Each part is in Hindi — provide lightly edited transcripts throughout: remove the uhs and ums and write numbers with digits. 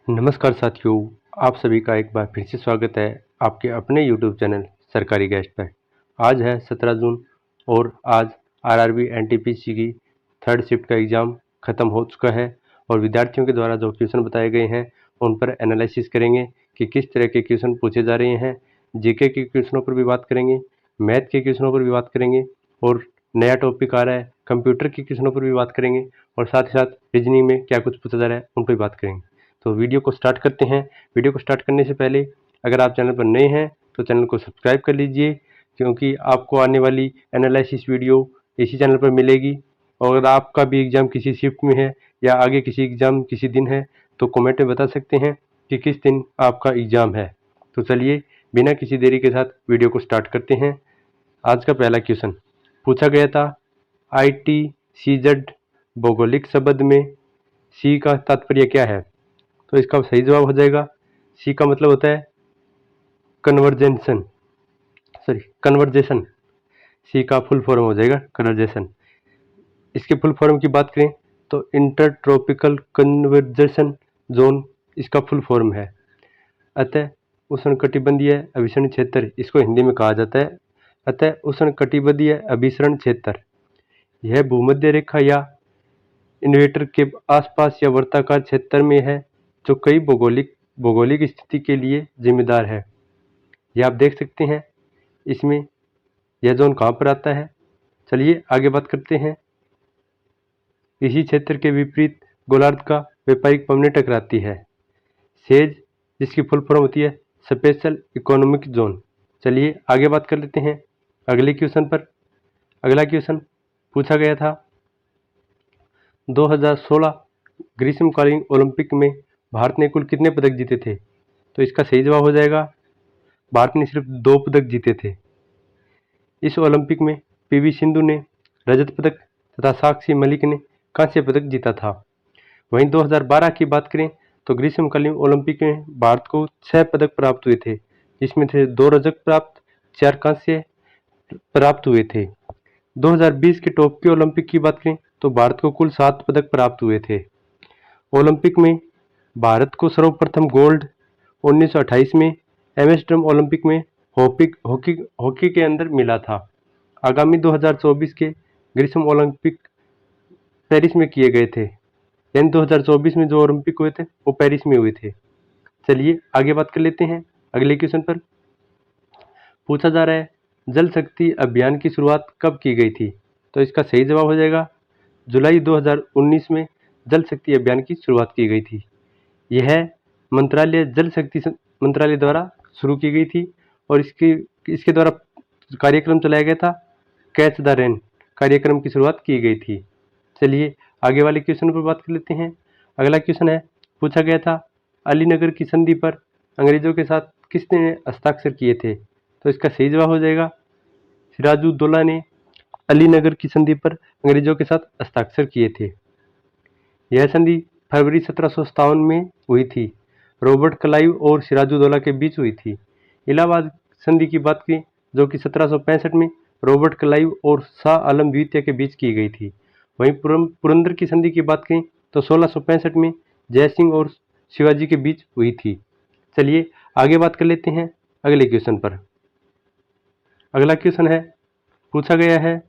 नमस्कार साथियों, आप सभी का एक बार फिर से स्वागत है आपके अपने यूट्यूब चैनल सरकारी गेस्ट पर। आज है 17 जून और आज आरआरबी एनटीपीसी की थर्ड शिफ्ट का एग्ज़ाम ख़त्म हो चुका है और विद्यार्थियों के द्वारा जो क्वेश्चन बताए गए हैं उन पर एनालिसिस करेंगे कि किस तरह के क्वेश्चन पूछे जा रहे हैं। जीके के क्वेश्चनों पर भी बात करेंगे, मैथ के क्वेश्चनों पर भी बात करेंगे और नया टॉपिक आ रहा है कंप्यूटर के क्वेश्चनों पर भी बात करेंगे और साथ ही साथ रीजनिंग में क्या कुछ पूछा जा रहा है उन पर भी बात करेंगे। तो वीडियो को स्टार्ट करते हैं। वीडियो को स्टार्ट करने से पहले अगर आप चैनल पर नए हैं तो चैनल को सब्सक्राइब कर लीजिए, क्योंकि आपको आने वाली एनालिसिस वीडियो इसी चैनल पर मिलेगी। और अगर आपका भी एग्ज़ाम किसी शिफ्ट में है या आगे किसी एग्ज़ाम किसी दिन है तो कमेंट में बता सकते हैं कि किस दिन आपका एग्ज़ाम है। तो चलिए बिना किसी देरी के साथ वीडियो को स्टार्ट करते हैं। आज का पहला क्वेश्चन पूछा गया था, ITCZ भौगोलिक शब्द में सी का तात्पर्य क्या है? तो इसका सही जवाब हो जाएगा, सी का मतलब होता है कन्वर्जेशन। सी का फुल फॉर्म हो जाएगा कन्वर्जेशन। इसके फुल फॉर्म की बात करें तो इंटर ट्रॉपिकल कन्वर्जेशन जोन इसका फुल फॉर्म है। अतः उष्णकटिबंधीय अभिसरण क्षेत्र इसको हिंदी में कहा जाता है। अतः उष्णकटिबंधीय अभिसरण क्षेत्र यह भूमध्य रेखा या इन्वेटर के आसपास या वृत्ताकार क्षेत्र में है जो कई भौगोलिक स्थिति के लिए जिम्मेदार है। ये आप देख सकते हैं इसमें यह जोन कहाँ पर आता है। चलिए आगे बात करते हैं। इसी क्षेत्र के विपरीत गोलार्ध का व्यापारिक पवनें टकराती है। सेज जिसकी फुल फॉर्म होती है स्पेशल इकोनॉमिक जोन। चलिए आगे बात कर लेते हैं अगले क्वेश्चन पर। अगला क्वेश्चन पूछा गया था, 2016 ग्रीष्मकालीन ओलंपिक में भारत ने कुल कितने पदक जीते थे? तो इसका सही जवाब हो जाएगा, भारत ने सिर्फ 2 पदक जीते थे। इस ओलंपिक में पीवी सिंधु ने रजत पदक तथा साक्षी मलिक ने कांस्य पदक जीता था। वहीं 2012 की बात करें तो ग्रीष्मकालीन ओलंपिक में भारत को 6 पदक प्राप्त हुए थे, जिसमें से 2 रजत प्राप्त, 4 कांस्य प्राप्त हुए थे। 2020 के टोक्यो ओलंपिक की बात करें तो भारत को कुल 7 पदक प्राप्त हुए थे। ओलंपिक में भारत को सर्वप्रथम गोल्ड 1928 में एम्स्टर्डम ओलंपिक में हॉकी के अंदर मिला था। आगामी 2024 के ग्रीष्म ओलंपिक पेरिस में किए गए थे, यानी 2024 में जो ओलंपिक हुए थे वो पेरिस में हुए थे। चलिए आगे बात कर लेते हैं अगले क्वेश्चन पर। पूछा जा रहा है, जल शक्ति अभियान की शुरुआत कब की गई थी? तो इसका सही जवाब हो जाएगा, जुलाई 2019 में जल शक्ति अभियान की शुरुआत की गई थी। यह मंत्रालय जल शक्ति मंत्रालय द्वारा शुरू की गई थी और इसके द्वारा कार्यक्रम चलाया गया था, कैच द रेन कार्यक्रम की शुरुआत की गई थी। चलिए आगे वाले क्वेश्चन पर बात कर लेते हैं। अगला क्वेश्चन है, पूछा गया था, अलीनगर की संधि पर अंग्रेजों के साथ किसने हस्ताक्षर किए थे? तो इसका सही जवाब हो जाएगा, सिराजुद्दौला ने अलीनगर की संधि पर अंग्रेजों के साथ हस्ताक्षर किए थे। यह संधि फरवरी 1757 में हुई थी, रॉबर्ट क्लाइव और सिराजुद्दौला के बीच हुई थी। इलाहाबाद संधि की बात करें जो कि 1765 में रॉबर्ट क्लाइव और शाह आलम द्वितीय के बीच की गई थी। वहीं पुरंदर की संधि की बात करें तो 1665 में जय सिंह और शिवाजी के बीच हुई थी। चलिए आगे बात कर लेते हैं अगले क्वेश्चन पर। अगला क्वेश्चन है, पूछा गया है,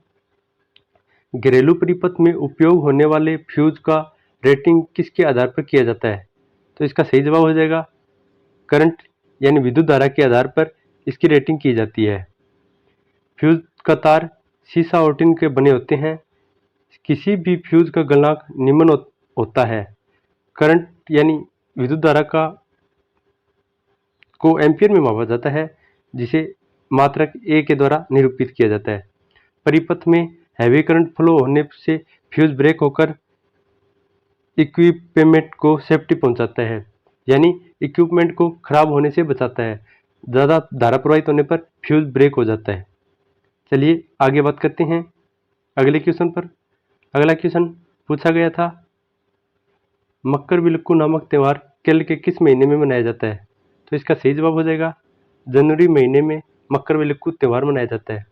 घरेलू परिपथ में उपयोग होने वाले फ्यूज का रेटिंग किसके आधार पर किया जाता है? तो इसका सही जवाब हो जाएगा, करंट यानी विद्युत धारा के आधार पर इसकी रेटिंग की जाती है। फ्यूज का तार सीसा और टिन के बने होते हैं। किसी भी फ्यूज का गलनांक निम्न होता है। करंट यानी विद्युत धारा का को एम्पियर में मापा जाता है, जिसे मात्रक ए के द्वारा निरूपित किया जाता है। परिपथ में हैवी करंट फ्लो होने से फ्यूज ब्रेक होकर इक्विपमेंट को सेफ्टी पहुंचाता है, यानी इक्विपमेंट को खराब होने से बचाता है। ज़्यादा धारा प्रवाहित होने पर फ्यूज ब्रेक हो जाता है। चलिए आगे बात करते हैं अगले क्वेश्चन पर। अगला क्वेश्चन पूछा गया था, मकर बिल्लू नामक त्यौहार केरल के किस महीने में मनाया जाता है? तो इसका सही जवाब हो जाएगा, जनवरी महीने में मकर बिल्लू त्यौहार मनाया जाता है।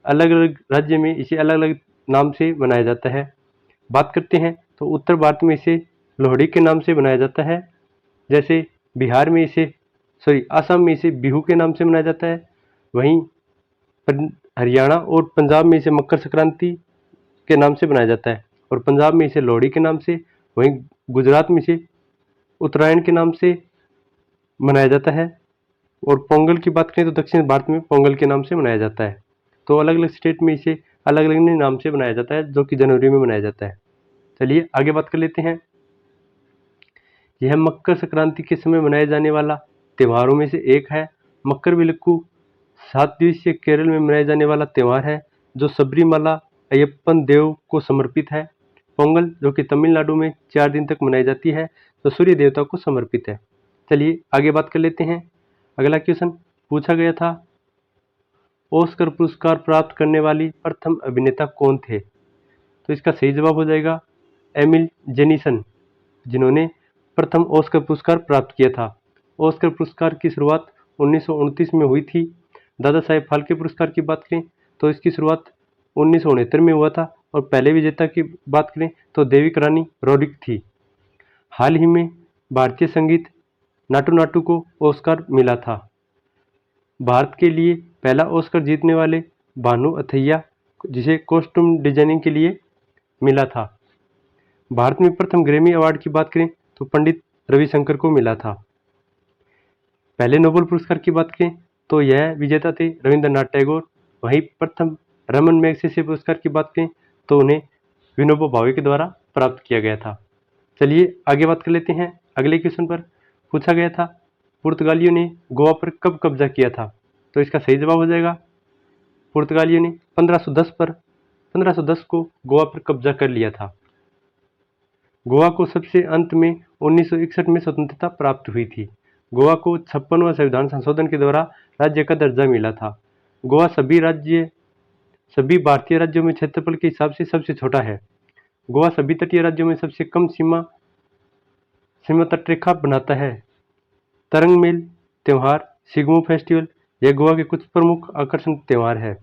अलग अलग राज्य में इसे अलग अलग नाम से मनाया जाता है। बात करते हैं तो उत्तर भारत में इसे लोहड़ी के नाम से मनाया जाता है जैसे बिहार में इसे आसाम में इसे बिहू के नाम से मनाया जाता है। वहीं हरियाणा और पंजाब में इसे मकर संक्रांति के नाम से मनाया जाता है और पंजाब में इसे लोहड़ी के नाम से, वहीं गुजरात में इसे उत्तरायण के नाम से मनाया जाता है और पोंगल की बात करें तो दक्षिण भारत में पोंगल के नाम से मनाया जाता है। तो अलग अलग स्टेट में इसे अलग अलग नाम से मनाया जाता है, जो कि जनवरी में मनाया जाता है। चलिए आगे बात कर लेते हैं। यह मकर संक्रांति के समय मनाए जाने वाला त्योहारों में से एक है। मकर विलक्कू 7 दिवसीय केरल में मनाया जाने वाला त्यौहार है, जो सबरीमाला अयप्पन देव को समर्पित है। पोंगल, जो कि तमिलनाडु में 4 दिन तक मनाई जाती है, जो सूर्य देवता को समर्पित है। चलिए आगे बात कर लेते हैं। अगला क्वेश्चन पूछा गया था, ऑस्कर पुरस्कार प्राप्त करने वाली प्रथम अभिनेता कौन थे? तो इसका सही जवाब हो जाएगा एमिल जेनिसन, जिन्होंने प्रथम ऑस्कर पुरस्कार प्राप्त किया था। ऑस्कर पुरस्कार की शुरुआत 1929 में हुई थी। दादा साहेब फाल्के पुरस्कार की बात करें तो इसकी शुरुआत 1969 में हुआ था और पहले विजेता की बात करें तो देविका रानी रोड्रिक थी। हाल ही में भारतीय संगीत नाटू नाटू को ऑस्कर मिला था। भारत के लिए पहला ऑस्कर जीतने वाले भानु अथैया, जिसे कॉस्ट्यूम डिजाइनिंग के लिए मिला था। भारत में प्रथम ग्रैमी अवार्ड की बात करें तो पंडित रविशंकर को मिला था। पहले नोबेल पुरस्कार की बात करें तो यह विजेता थे रविंद्रनाथ टैगोर। वहीं प्रथम रमन मैग्सेसे पुरस्कार की बात करें तो उन्हें विनोबा भावे के द्वारा प्राप्त किया गया था। चलिए आगे बात कर लेते हैं। अगले क्वेश्चन पर पूछा गया था, पुर्तगालियों ने गोवा पर कब कब्जा किया था? तो इसका सही जवाब हो जाएगा पुर्तगालियों ने 1510 को गोवा पर कब्जा कर लिया था। गोवा को सबसे अंत में 1961 में स्वतंत्रता प्राप्त हुई थी। गोवा को 56वां संविधान संशोधन के द्वारा राज्य का दर्जा मिला था। गोवा सभी भारतीय राज्यों में क्षेत्रफल के हिसाब से सबसे छोटा है। गोवा सभी तटीय राज्यों में सबसे कम सीमा तटरेखा बनाता है। तरंग मेल त्योहार, सिगमो फेस्टिवल, यह गोवा के कुछ प्रमुख आकर्षण त्योहार है।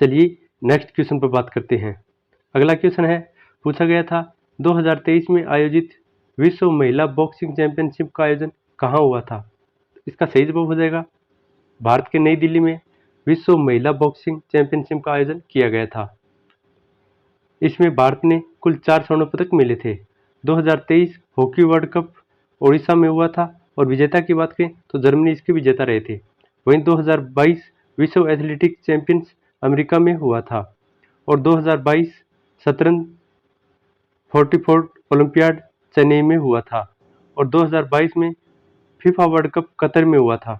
चलिए नेक्स्ट क्वेश्चन पर बात करते हैं। अगला क्वेश्चन है, पूछा गया था 2023 में आयोजित विश्व महिला बॉक्सिंग चैंपियनशिप का आयोजन कहाँ हुआ था? इसका सही जवाब हो जाएगा भारत के नई दिल्ली में विश्व महिला बॉक्सिंग चैंपियनशिप का आयोजन किया गया था। इसमें भारत ने कुल 4 स्वर्ण पदक मिले थे। 2023 हॉकी वर्ल्ड कप ओडिशा में हुआ था और विजेता की बात करें तो जर्मनी इसके विजेता रहे थे। वहीं 2022 विश्व एथलेटिक्स चैंपियंस अमेरिका में हुआ था और 2022 शतरंज 44 ओलंपियाड चेन्नई में हुआ था और 2022 में फीफा वर्ल्ड कप कतर में हुआ था।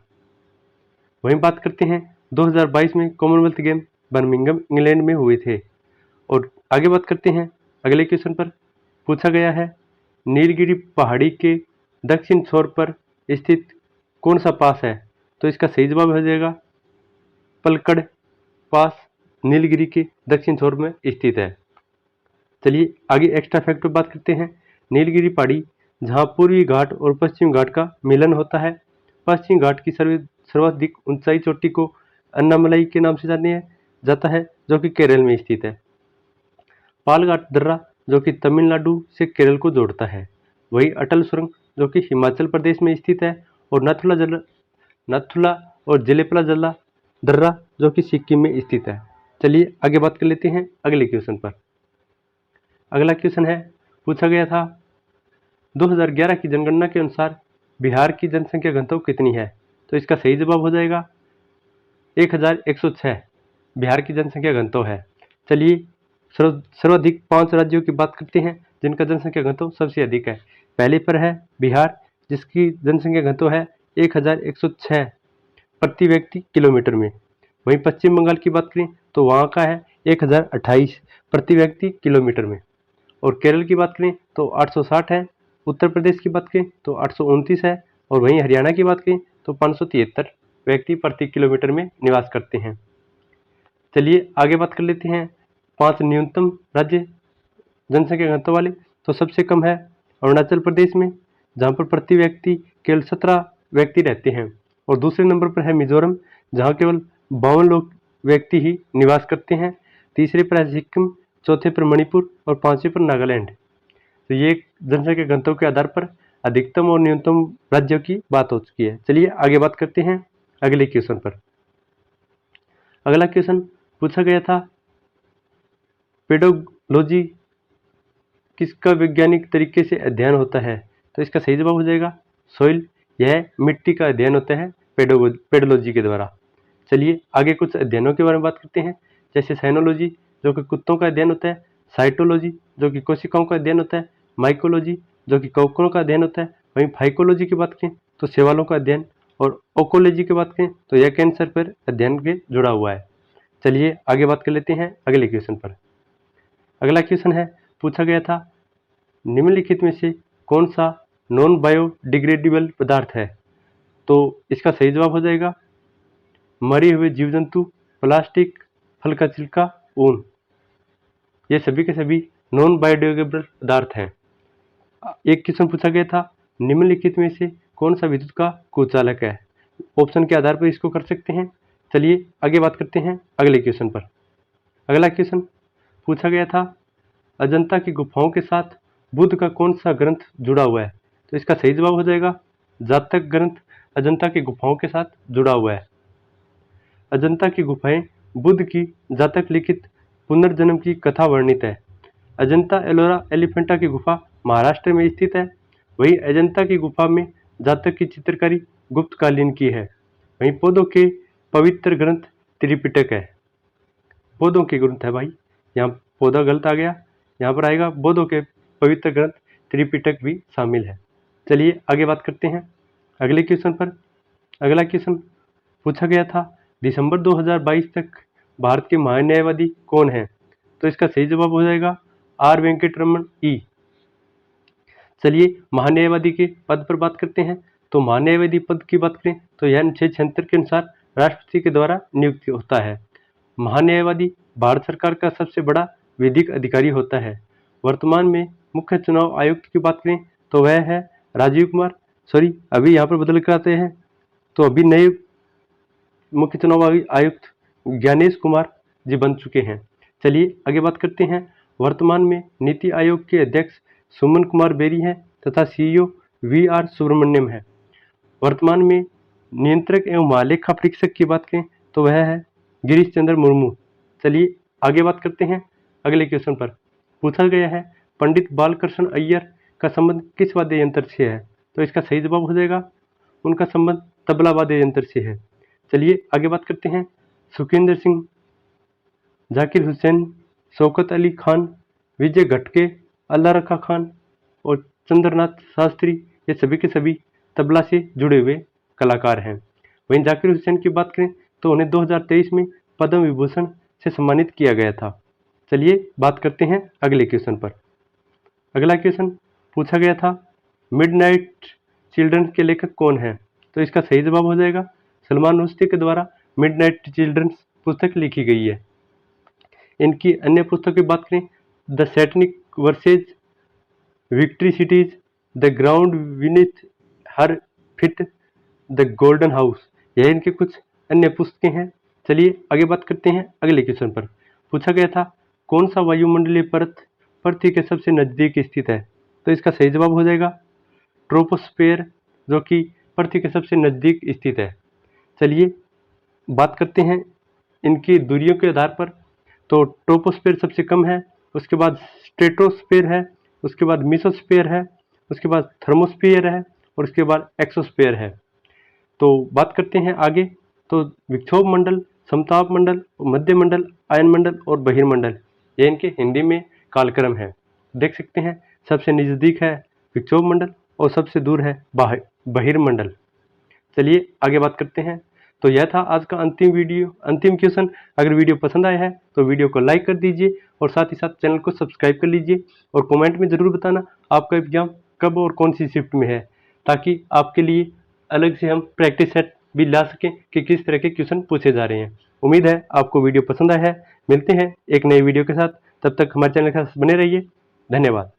वहीं बात करते हैं 2022 में कॉमनवेल्थ गेम बर्मिंघम इंग्लैंड में हुए थे। और आगे बात करते हैं अगले क्वेश्चन पर। पूछा गया है, नीलगिरी पहाड़ी के दक्षिण छोर पर स्थित कौन सा पास है? तो इसका सही जवाब हो जाएगा पलक्कड़ पास, नीलगिरी के दक्षिण छोर में स्थित है। चलिए आगे एक्स्ट्रा फैक्ट पर बात करते हैं। नीलगिरी पहाड़ी, जहां पूर्वी घाट और पश्चिम घाट का मिलन होता है। पश्चिम घाट की सर्वाधिक ऊंचाई चोटी को अन्नामलाई के नाम से जाना जाता है, जो कि केरल में स्थित है। पालघाट दर्रा, जो कि तमिलनाडु से केरल को जोड़ता है। वही अटल सुरंग, जो कि हिमाचल प्रदेश में स्थित है, और नथुला और जलेपला दर्रा, जो कि सिक्किम में स्थित है। चलिए आगे बात कर लेते हैं अगले क्वेश्चन पर। अगला क्वेश्चन है, पूछा गया था 2011 की जनगणना के अनुसार बिहार की जनसंख्या घनत्व कितनी है? तो इसका सही जवाब हो जाएगा 1106 बिहार की जनसंख्या घनत्व है। चलिए सर्वाधिक 5 राज्यों की बात करते हैं जिनका जनसंख्या घनत्व सबसे अधिक है। पहले पर है बिहार, जिसकी जनसंख्या घनत्व है 1106 प्रति व्यक्ति किलोमीटर में। वहीं पश्चिम बंगाल की बात करें तो वहाँ का है 1028 प्रति व्यक्ति किलोमीटर में। और केरल की बात करें तो 860 है। उत्तर प्रदेश की बात करें तो 829 है और वहीं हरियाणा की बात करें तो 573 व्यक्ति प्रति किलोमीटर में निवास करते हैं। चलिए आगे बात कर लेते हैं 5 न्यूनतम राज्य जनसंख्या घनत्व वाले। तो सबसे कम है अरुणाचल प्रदेश में, जहाँ पर प्रति व्यक्ति केवल 17 व्यक्ति रहते हैं। और दूसरे नंबर पर है मिजोरम, जहाँ केवल 52 व्यक्ति ही निवास करते हैं। तीसरे पर है सिक्किम, चौथे पर मणिपुर और पांचवें पर नागालैंड। तो ये जनसंख्या घनत्व के आधार पर अधिकतम और न्यूनतम राज्यों की बात हो चुकी है। चलिए आगे बात करते हैं अगले क्वेश्चन पर। अगला क्वेश्चन पूछा गया था, पेडोलॉजी किसका वैज्ञानिक तरीके से अध्ययन होता है? तो इसका सही जवाब हो जाएगा सॉइल। यह मिट्टी का अध्ययन होता है पेडोलॉजी के द्वारा। चलिए आगे कुछ अध्ययनों के बारे में बात करते हैं, जैसे साइनोलॉजी जो कि कुत्तों का अध्ययन होता है, साइटोलॉजी जो कि कोशिकाओं का अध्ययन होता है, माइकोलॉजी जो कि कवकों का अध्ययन होता है, वहीं फाइकोलॉजी की बात करें तो शैवालों का अध्ययन, और ओकोलॉजी की बात करें तो यह कैंसर पर अध्ययन के जुड़ा हुआ है। चलिए आगे बात कर लेते हैं अगले क्वेश्चन पर। अगला क्वेश्चन है, पूछा गया था, निम्नलिखित में से कौन सा नॉन बायोडिग्रेडेबल पदार्थ है? तो इसका सही जवाब हो जाएगा मरे हुए जीव जंतु, प्लास्टिक, फल का छिलका, ऊन। ये सभी के सभी नॉन बायोडिग्रेडेबल पदार्थ हैं। एक क्वेश्चन पूछा गया था, निम्नलिखित में से कौन सा विद्युत का कुचालक है? ऑप्शन के आधार पर इसको कर सकते हैं। चलिए आगे बात करते हैं अगले क्वेश्चन पर। अगला क्वेश्चन पूछा गया था, अजंता की गुफाओं के साथ बुद्ध का कौन सा ग्रंथ जुड़ा हुआ है? तो इसका सही जवाब हो जाएगा जातक ग्रंथ अजंता की गुफाओं के साथ जुड़ा हुआ है। अजंता की गुफाएं बुद्ध की जातक लिखित पुनर्जन्म की कथा वर्णित है। अजंता एलोरा एलिफेंटा की गुफा महाराष्ट्र में स्थित है। वहीं अजंता की गुफा में जातक की चित्रकारी गुप्त कालीन की है। वहीं पौधों के पवित्र ग्रंथ त्रिपिटक है। पौधों के ग्रंथ है भाई, यहाँ पौधा गलत आ गया, यहाँ पर आएगा बौद्धों के पवित्र ग्रंथ त्रिपिटक भी शामिल है। चलिए आगे बात करते हैं अगले क्वेश्चन पर। अगला क्वेश्चन पूछा गया था, दिसंबर 2022 तक भारत के महान्यायवादी कौन है? तो इसका सही जवाब हो जाएगा आर वेंकटरमण ई। चलिए महान्यायवादी के पद पर बात करते हैं। तो महान्यायवादी पद की बात करें तो यह अनुच्छेद 76 के अनुसार राष्ट्रपति के द्वारा नियुक्त होता है। महान्यायवादी भारत सरकार का सबसे बड़ा विधिक अधिकारी होता है। वर्तमान में मुख्य चुनाव आयुक्त की बात करें तो वह है राजीव कुमार, सॉरी अभी यहाँ पर बदल कर आते हैं, तो अभी नए मुख्य चुनाव आयुक्त ज्ञानेश कुमार जी बन चुके हैं। चलिए आगे बात करते हैं। वर्तमान में नीति आयोग के अध्यक्ष सुमन कुमार बेरी हैं तथा सीईओ वी.आर. सुब्रमण्यम है। वर्तमान में नियंत्रक एवं महालेखा परीक्षक की बात करें तो वह है गिरीश चंद्र मुर्मू। चलिए आगे बात करते हैं अगले क्वेश्चन पर। पूछा गया है, पंडित बालकृष्ण अय्यर का संबंध किस वाद्य यंत्र से है? तो इसका सही जवाब हो जाएगा उनका संबंध तबला वाद्य यंत्र से है। चलिए आगे बात करते हैं। सुखविंदर सिंह, जाकिर हुसैन, शौकत अली खान, विजय घटके, अल्लाह रखा खान और चंद्रनाथ शास्त्री, ये सभी के सभी तबला से जुड़े हुए कलाकार हैं। वहीं जाकिर हुसैन की बात करें तो उन्हें 2023 में पद्म विभूषण से सम्मानित किया गया था। चलिए बात करते हैं अगले क्वेश्चन पर। अगला क्वेश्चन पूछा गया था, मिडनाइट चिल्ड्रन के लेखक कौन है? तो इसका सही जवाब हो जाएगा सलमान रुश्दी के द्वारा मिडनाइट चिल्ड्रन पुस्तक लिखी गई है। इनकी अन्य पुस्तकों की बात करें, the Satanic versus, victory cities, the ground Vineeth her fit, the golden house, यह इनके कुछ अन्य पुस्तकें हैं। चलिए आगे बात करते हैं अगले क्वेश्चन पर। पूछा गया था, कौन सा वायुमंडलीय परत पृथ्वी के सबसे नजदीक स्थित है? तो इसका सही जवाब हो जाएगा ट्रोपोस्फेयर, जो कि पृथ्वी के सबसे नजदीक स्थित है। चलिए बात करते हैं इनकी दूरियों के आधार पर। तो ट्रोपोस्फेयर सबसे कम है, उसके बाद स्ट्रेटोस्फेयर है, उसके बाद मीसोस्फेयर है, उसके बाद थर्मोस्फेयर है और उसके बाद एक्सोस्फेयर है। तो बात करते हैं आगे। तो विक्षोभ मंडल, समताप मंडल, मध्य मंडल, आयन मंडल और बहिर्मंडल, ये इनके हिंदी में कालक्रम है। देख सकते हैं सबसे नज़दीक है विक्षोभ मंडल और सबसे दूर है बहिर्मंडल। चलिए आगे बात करते हैं। तो यह था आज का अंतिम क्वेश्चन। अगर वीडियो पसंद आया है तो वीडियो को लाइक कर दीजिए और साथ ही साथ चैनल को सब्सक्राइब कर लीजिए और कमेंट में ज़रूर बताना आपका एग्जाम कब और कौन सी शिफ्ट में है, ताकि आपके लिए अलग से हम प्रैक्टिस सेट भी ला सकें कि किस तरह के क्वेश्चन पूछे जा रहे हैं। उम्मीद है आपको वीडियो पसंद आया है। मिलते हैं एक नए वीडियो के साथ, तब तक हमारे चैनल के साथ बने रहिए। धन्यवाद।